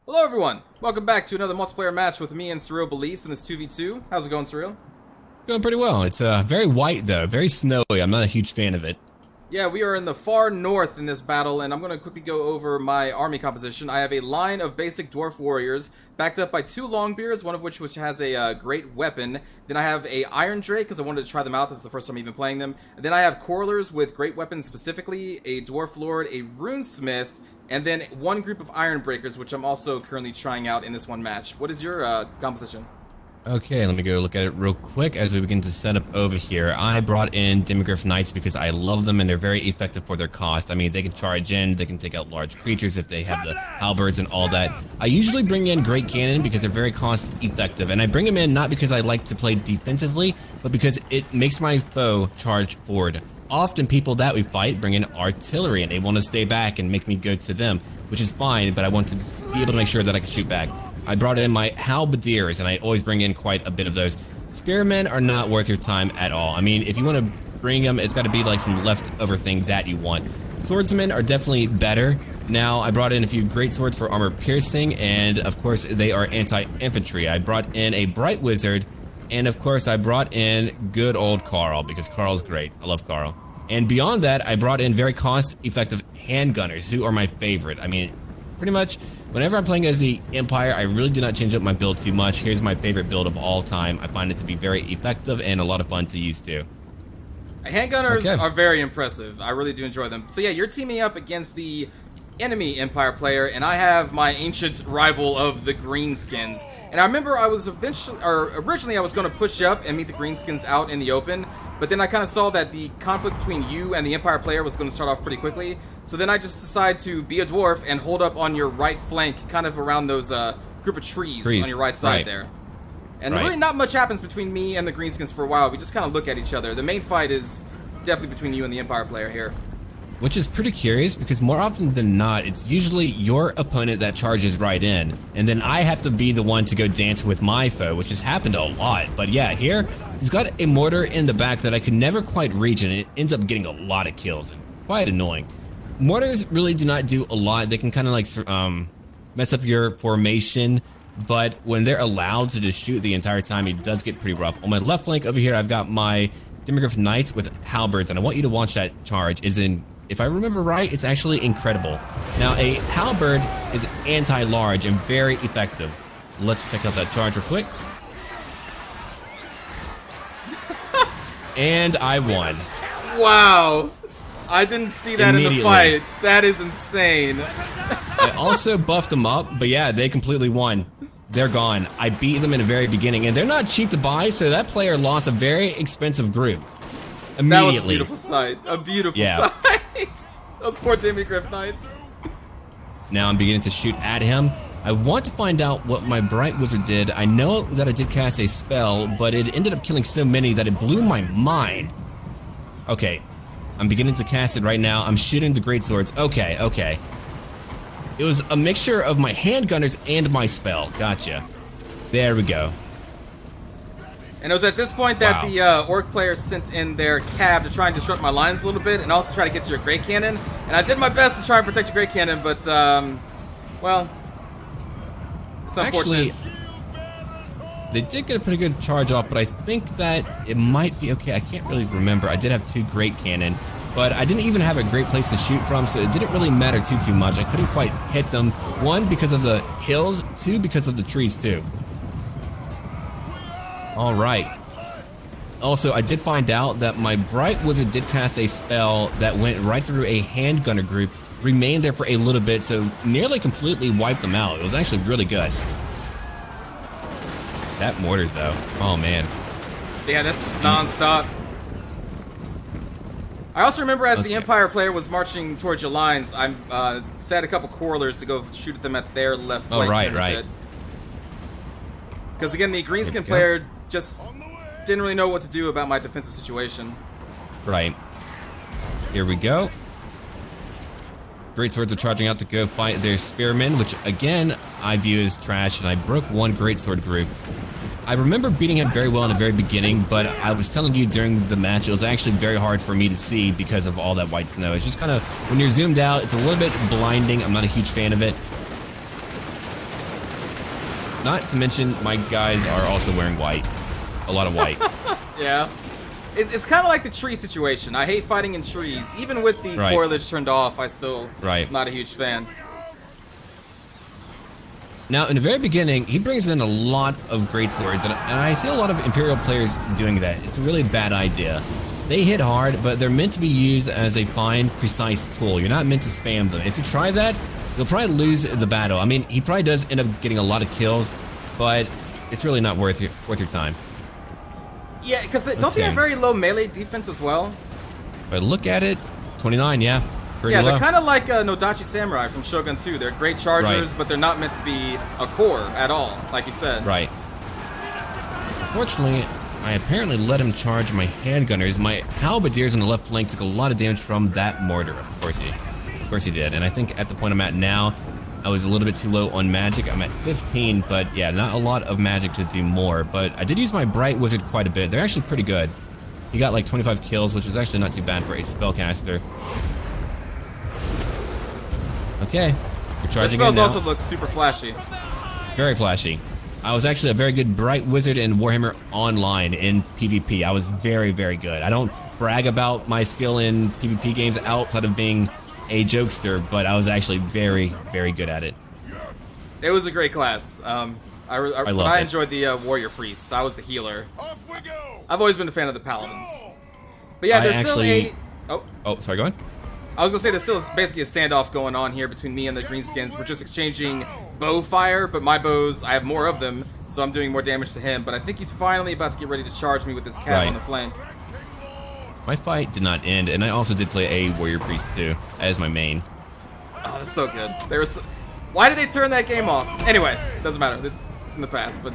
Hello everyone! Welcome back to another multiplayer match with me and SurrealBeliefs in this 2v2. How's it going, Surreal? Going pretty well. It's very white though, very snowy. I'm not a huge fan of it. Yeah, we are in the far north in this battle, and I'm going to quickly go over my army composition. I have a line of basic dwarf warriors, backed up by two longbeards, one of which has a great weapon. Then I have a iron drake, because I wanted to try them out. This is the first time even playing them. And then I have correlers with great weapons specifically, a dwarf lord, a runesmith, and then one group of iron breakers, which I'm also currently trying out in this one match. What is your composition? Okay, let me go look at it real quick as we begin to set up over here. I brought in Demigryph Knights because I love them and they're very effective for their cost. I mean, they can charge in, they can take out large creatures if they have the halberds and all that. I usually bring in Great Cannon because they're very cost effective, and I bring them in not because I like to play defensively, but because it makes my foe charge forward. Often people that we fight bring in artillery and they want to stay back and make me go to them, which is fine, but I want to be able to make sure that I can shoot back. I brought in my halberdiers, and I always bring in quite a bit of those. Spearmen are not worth your time at all. I mean, if you want to bring them, it's got to be like some leftover thing that you want. Swordsmen are definitely better. Now, I brought in a few great swords for armor piercing, and of course, they are anti-infantry. I brought in a bright wizard, and of course, I brought in good old Carl, because Carl's great. I love Carl. And beyond that, I brought in very cost-effective handgunners, who are my favorite. I mean, pretty much, whenever I'm playing as the Empire, I really do not change up my build too much. Here's my favorite build of all time. I find it to be very effective and a lot of fun to use too. Handgunners are very impressive. I really do enjoy them. So yeah, you're teaming up against the enemy Empire player, and I have my ancient rival of the Greenskins. And I remember I was originally I was going to push up and meet the Greenskins out in the open, but then I kind of saw that the conflict between you and the Empire player was going to start off pretty quickly. So then I just decided to be a dwarf and hold up on your right flank, kind of around those group of trees on your right side there. And really not much happens between me and the Greenskins for a while. We just kind of look at each other. The main fight is definitely between you and the Empire player here. Which is pretty curious, because more often than not, it's usually your opponent that charges right in, and then I have to be the one to go dance with my foe, which has happened a lot. But yeah, here, he's got a mortar in the back that I could never quite reach, and it ends up getting a lot of kills, and quite annoying. Mortars really do not do a lot. They can kind of like mess up your formation, but when they're allowed to just shoot the entire time, it does get pretty rough. On my left flank over here, I've got my Demigryph Knights with halberds, and I want you to watch that charge. If I remember right, it's actually incredible. Now, a halberd is anti-large and very effective. Let's check out that charge real quick. And I won. Wow. I didn't see that in the fight. That is insane. I also buffed them up, but yeah, they completely won. They're gone. I beat them in the very beginning, and they're not cheap to buy, so that player lost a very expensive group. Immediately. That was a beautiful sight. A beautiful sight. Those poor Demigryph Knights. Now I'm beginning to shoot at him. I want to find out what my Bright Wizard did. I know that I did cast a spell, but it ended up killing so many that it blew my mind. Okay, I'm beginning to cast it right now. I'm shooting the Great Swords. Okay. It was a mixture of my handgunners and my spell. Gotcha. There we go. And it was at this point that the Orc player sent in their cab to try and disrupt my lines a little bit, and also try to get to your Great Cannon. And I did my best to try and protect your Great Cannon, but, well, it's unfortunate. Actually, they did get a pretty good charge off, but I think that it might be okay. I can't really remember. I did have two Great Cannon, but I didn't even have a great place to shoot from, so it didn't really matter too much. I couldn't quite hit them. One, because of the hills. Two, because of the trees, too. All right. Also, I did find out that my Bright Wizard did cast a spell that went right through a handgunner group, remained there for a little bit, so nearly completely wiped them out. It was actually really good. That mortar, though. Oh, man. Yeah, that's just non-stop. I also remember as the Empire player was marching towards your lines, I set a couple correlers to go shoot at them at their left flank. Oh, right. Because again, the Greenskin player just didn't really know what to do about my defensive situation. Right. Here we go. Great Swords are charging out to go fight their Spearmen, which again, I view as trash, and I broke one Great Sword group. I remember beating him very well in the very beginning, but I was telling you during the match, it was actually very hard for me to see because of all that white snow. It's just kind of, when you're zoomed out, it's a little bit blinding. I'm not a huge fan of it. Not to mention, my guys are also wearing white. A lot of white. Yeah. It's kind of like the tree situation. I hate fighting in trees. Even with the foliage turned off, I still not a huge fan. Now, in the very beginning, he brings in a lot of greatswords, and I see a lot of Imperial players doing that. It's a really bad idea. They hit hard, but they're meant to be used as a fine, precise tool. You're not meant to spam them. If you try that, you'll probably lose the battle. I mean, he probably does end up getting a lot of kills, but it's really not worth your time. Yeah, because don't they have very low melee defense as well? But look at it, 29, yeah. Pretty yeah, low. They're kind of like Nodachi Samurai from Shogun 2. They're great chargers, but they're not meant to be a core at all, like you said. Right. Unfortunately, I apparently let him charge my handgunners. My halberdiers on the left flank took a lot of damage from that mortar. Of course he did. And I think at the point I'm at now, I was a little bit too low on magic. I'm at 15, but yeah, not a lot of magic to do more. But I did use my Bright Wizard quite a bit. They're actually pretty good. He got like 25 kills, which is actually not too bad for a spellcaster. Okay, we're charging in now. The spells also look super flashy. Very flashy. I was actually a very good Bright Wizard in Warhammer Online in PvP. I was very, very good. I don't brag about my skill in PvP games outside of being a jokester, but I was actually very, very good at it. It was a great class. I enjoyed the Warrior Priest. I was the healer. Off we go. I've always been a fan of the Paladins. But yeah, there's still a... Oh, sorry, go on. I was going to say there's still basically a standoff going on here between me and the Greenskins. We're just exchanging bow fire, but my bows, I have more of them, so I'm doing more damage to him. But I think he's finally about to get ready to charge me with his cav on the flank. My fight did not end, and I also did play a Warrior Priest too, as my main. Oh, that's so good. Why did they turn that game off? Anyway, doesn't matter. It's in the past, but...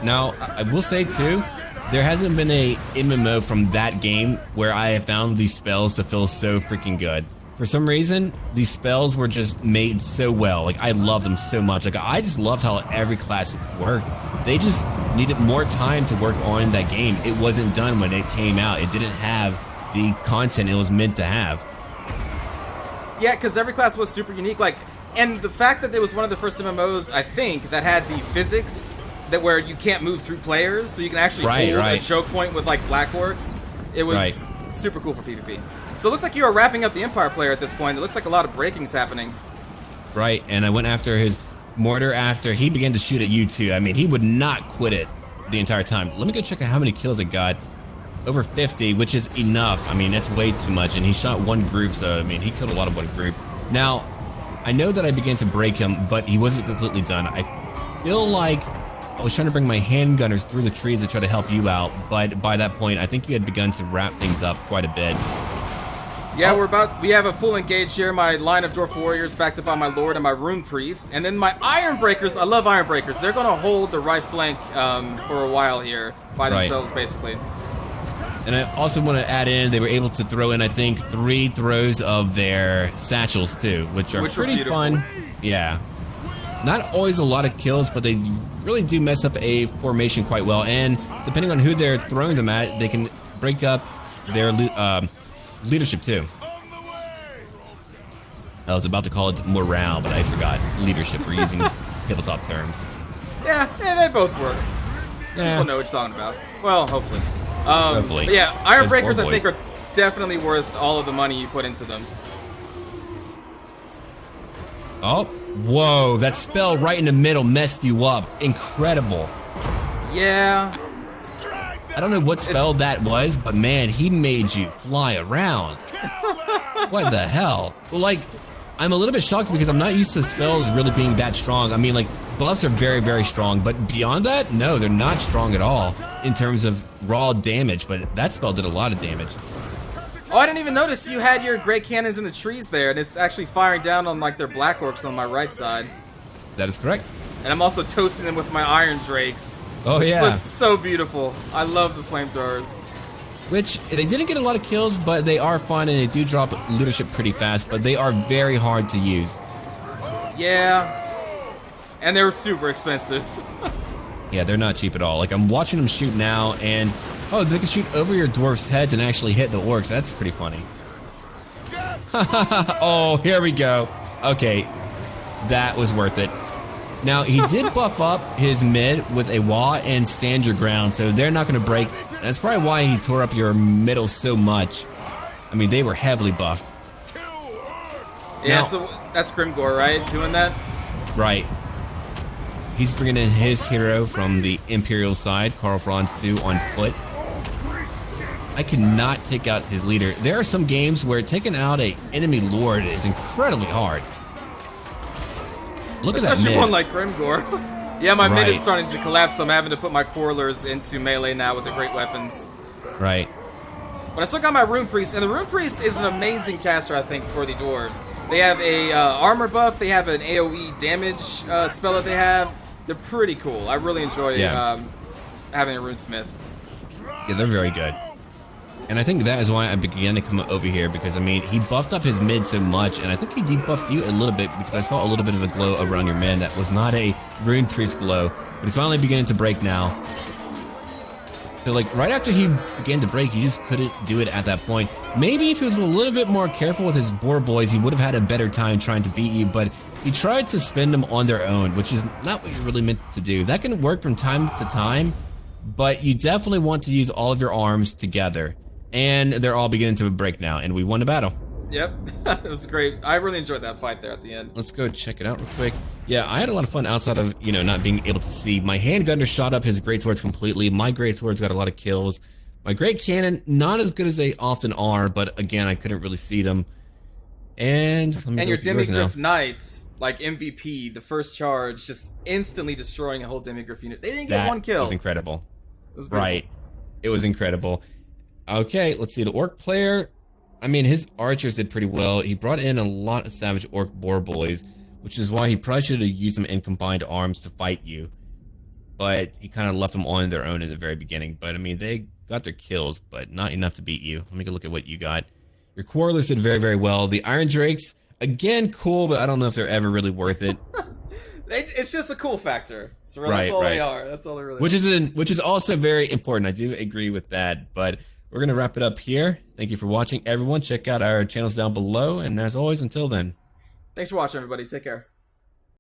Now, I will say too, there hasn't been a MMO from that game where I have found these spells to feel so freaking good. For some reason, these spells were just made so well. Like, I love them so much. Like, I just loved how every class worked. They just needed more time to work on that game. It wasn't done when it came out. It didn't have the content it was meant to have. Yeah, because every class was super unique. Like, and the fact that it was one of the first MMOs, I think, that had the physics that where you can't move through players, so you can actually hold a choke point with like Blackworks. It was super cool for PvP. So it looks like you are wrapping up the Empire player at this point. It looks like a lot of breaking's happening. Right, and I went after his mortar after he began to shoot at you too. I mean, he would not quit it the entire time. Let me go check out how many kills it got. Over 50, which is enough. I mean, that's way too much. And he shot one group, so I mean, he killed a lot of one group. Now, I know that I began to break him, but he wasn't completely done. I feel like I was trying to bring my handgunners through the trees to try to help you out, but by that point, I think you had begun to wrap things up quite a bit. Yeah, we have a full engage here. My line of Dwarf Warriors backed up by my Lord and my Rune Priest. And then my Iron Breakers, I love Iron Breakers. They're going to hold the right flank for a while here by themselves, basically. And I also want to add in, they were able to throw in, I think, 3 throws of their satchels, too, which are pretty fun. Yeah. Not always a lot of kills, but they really do mess up a formation quite well. And depending on who they're throwing them at, they can break up their leadership, too. I was about to call it morale, but I forgot leadership. We're using tabletop terms. Yeah, they both work. Yeah. People know what you're talking about. Well, hopefully. Hopefully. But yeah, Iron Breakers, I think, are definitely worth all of the money you put into them. Oh, whoa, that spell right in the middle messed you up. Incredible. Yeah. I don't know what spell that was, but man, he made you fly around. What the hell? Well, like, I'm a little bit shocked because I'm not used to spells really being that strong. I mean, like, buffs are very, very strong, but beyond that, no, they're not strong at all in terms of raw damage, but that spell did a lot of damage. Oh, I didn't even notice you had your great cannons in the trees there, and it's actually firing down on, like, their Black Orcs on my right side. That is correct. And I'm also toasting them with my Iron Drakes. Oh, which yeah. looks so beautiful. I love the flamethrowers. Which, they didn't get a lot of kills, but they are fun, and they do drop leadership pretty fast, but they are very hard to use. Yeah. And they're super expensive. Yeah, they're not cheap at all. Like, I'm watching them shoot now, and oh, they can shoot over your dwarfs' heads and actually hit the orcs. That's pretty funny. Oh, here we go. Okay, that was worth it. Now, he did buff up his mid with a wall and stand your ground, so they're not going to break. That's probably why he tore up your middle so much. I mean, they were heavily buffed. Yeah, now, so that's Grimgor, right? Doing that? Right. He's bringing in his hero from the Imperial side, Karl Franz 2 on foot. I cannot take out his leader. There are some games where taking out an enemy lord is incredibly hard. Look at that mid. Especially one like Grimgor. Yeah, my mid is Right. starting to collapse, so I'm having to put my Quarrelers into melee now with the great weapons. Right. But I still got my Rune Priest, and the Rune Priest is an amazing caster, I think, for the Dwarves. They have a armor buff, they have an AoE damage spell that they have. They're pretty cool. I really enjoy having a Runesmith. Yeah, they're very good. And I think that is why I began to come over here, because, I mean, he buffed up his mid so much, and I think he debuffed you a little bit, because I saw a little bit of a glow around your mid that was not a Rune Priest glow, but it's finally beginning to break now. So, like, right after he began to break, he just couldn't do it at that point. Maybe if he was a little bit more careful with his boar boys, he would have had a better time trying to beat you, but he tried to spend them on their own, which is not what you're really meant to do. That can work from time to time, but you definitely want to use all of your arms together. And they're all beginning to break now, and we won the battle. Yep, it was great. I really enjoyed that fight there at the end. Let's go check it out real quick. Yeah, I had a lot of fun outside of, you know, not being able to see. My handgunner shot up his greatswords completely. My greatswords got a lot of kills. My great cannon, not as good as they often are, but again, I couldn't really see them. And your Demigryph Knights, like MVP, the first charge, just instantly destroying a whole Demigryph unit. They didn't get one kill. That was incredible. It was right. It was incredible. Okay, let's see. The orc player, I mean, his archers did pretty well. He brought in a lot of savage orc boar boys, which is why he probably should have used them in combined arms to fight you. But he kind of left them on their own in the very beginning. But, I mean, they got their kills, but not enough to beat you. Let me go look at what you got. Your Quarrelers did very, very well. The Iron Drakes, again, cool, but I don't know if they're ever really worth it. It's just a cool factor. So that's all they are. That's all they really are. Which is also very important. I do agree with that, but we're going to wrap it up here. Thank you for watching, everyone. Check out our channels down below. And as always, until then. Thanks for watching, everybody. Take care.